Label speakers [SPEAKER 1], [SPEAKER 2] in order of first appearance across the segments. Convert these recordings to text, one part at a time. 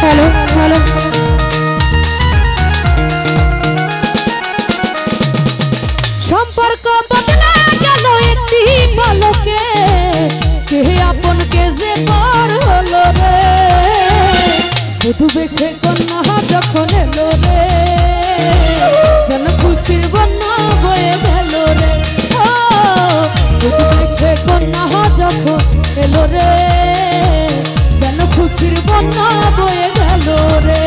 [SPEAKER 1] hello hello সম্পর্ক বদলা গেল একটি পলকে কে আপন কে যে পর হলো রে বধূ বেখে কন্যা যখন এলো রে যেন খুশির বন্যা বয়ে গেল রে বধূ বেখে কন্যা যখন এলো রে যেন খুশির বন্যা বয়ে গেল রে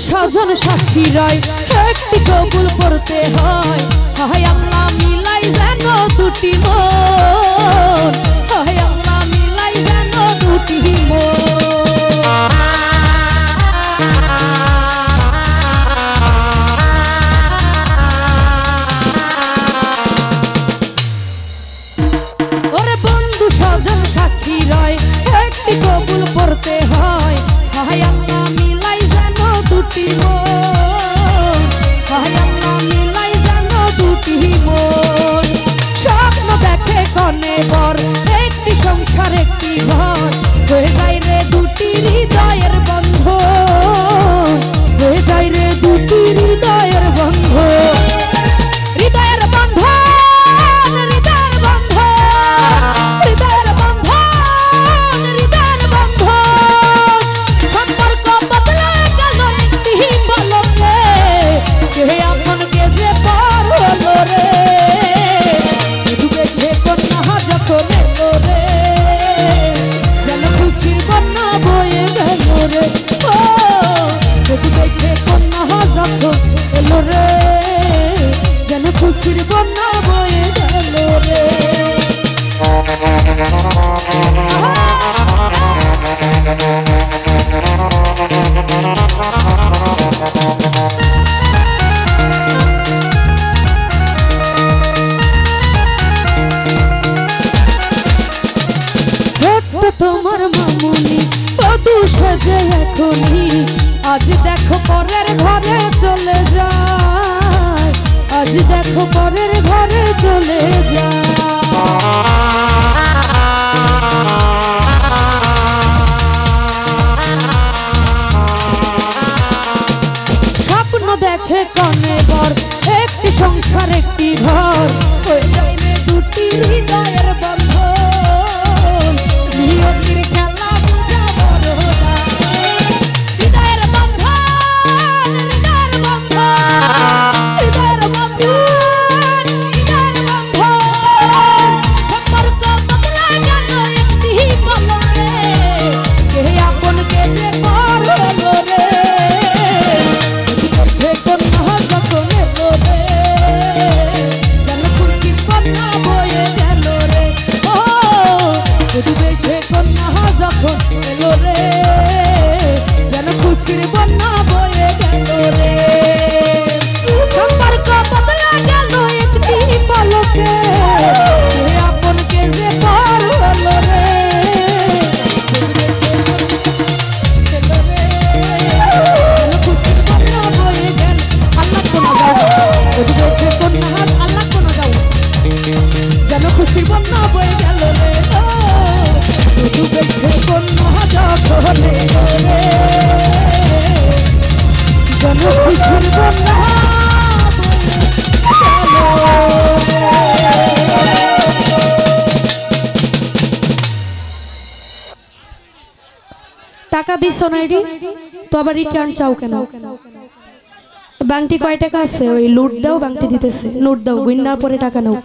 [SPEAKER 1] সাজন সাক্ষী রায় একটি কবুল করতে হয় হায় আল্লাহ মিলাই যেন দুটি মন হায় আল্লাহ মিলাই যেন দুটি ওরে বন্ধু সাজন সাক্ষী রায় একটি কবুল করতে হয় হায় আল্লাহ মিলাই যেন দুটি মন হায় আল্লাহ মিলাই যেন দুটি মন স্বপ্ন দেখে কনে বর একটি সংসার একটি ঘর হয়ে যায় রে দুটি হৃদয়ের বন্ধন হয়ে যায় রে দুটি হৃদয়ের বন্ধন হৃদয়ের বন্ধন হৃদয়ের বন্ধন হৃদয়ের বন্ধন হৃদয়ের বন্ধন সম্পর্ক বদলা গেল একটি পলকে কে আপন কে যে পর হলো রে বধূ বেখে কন্যা যখন এলো রে যেন খুশির বন্যা বয়ে গেল রে বধূ বেখে কন্যা যখন এলো রে যেন খুশির বন্যা বয়ে গেল রে তোমার মামুনি বধূ সেজে এখনি আজ দেখো পরের ঘরে চলে যায় আজ দেখো পরের ঘরে চলে যায় স্বপ্ন দেখে কনে বর একটি সংসার একটি ঘর হয়ে যায় রে দুটি হৃদয়ের বন্ধন নিয়তির খেলা বুঝা বড় হৃদয়ের বন্ধন হৃদয়ের বন্ধন হৃদয়ের বন্ধন হৃদয়ের বন্ধন সম্পর্ক বদলা গেল একটি পলকে কে আপন কে যে পর হলো রে কন্যা যখন এলো রে যেন খুশির বন্যা বয়ে গেল রে বধূ বেখে কন্যা যখন এলো রে যেন খুশির বন্যা বয়ে গেল রে সম্পর্ক বদলা গেল একটি পলকে কে আপন কে যে পর হলো রে যেন খুশির বন্যা বয়ে গেল আল্লাহ কোন যাও বধূ বেখে কন্যা আল্লাহ কোন যাও যেন খুশির বন্যা বয়ে গেল রে বধূ বেখে কন্যা যখন এলো রে যেন খুশির বন্যা টাকা দিছ নাইডি তো আবার রিটার্ন চাও কেন বাংটি কয় টাকা আছে ওই লুট দাও বাংটি দিতেছে নোট দাও গুইন্না পরে টাকা নাও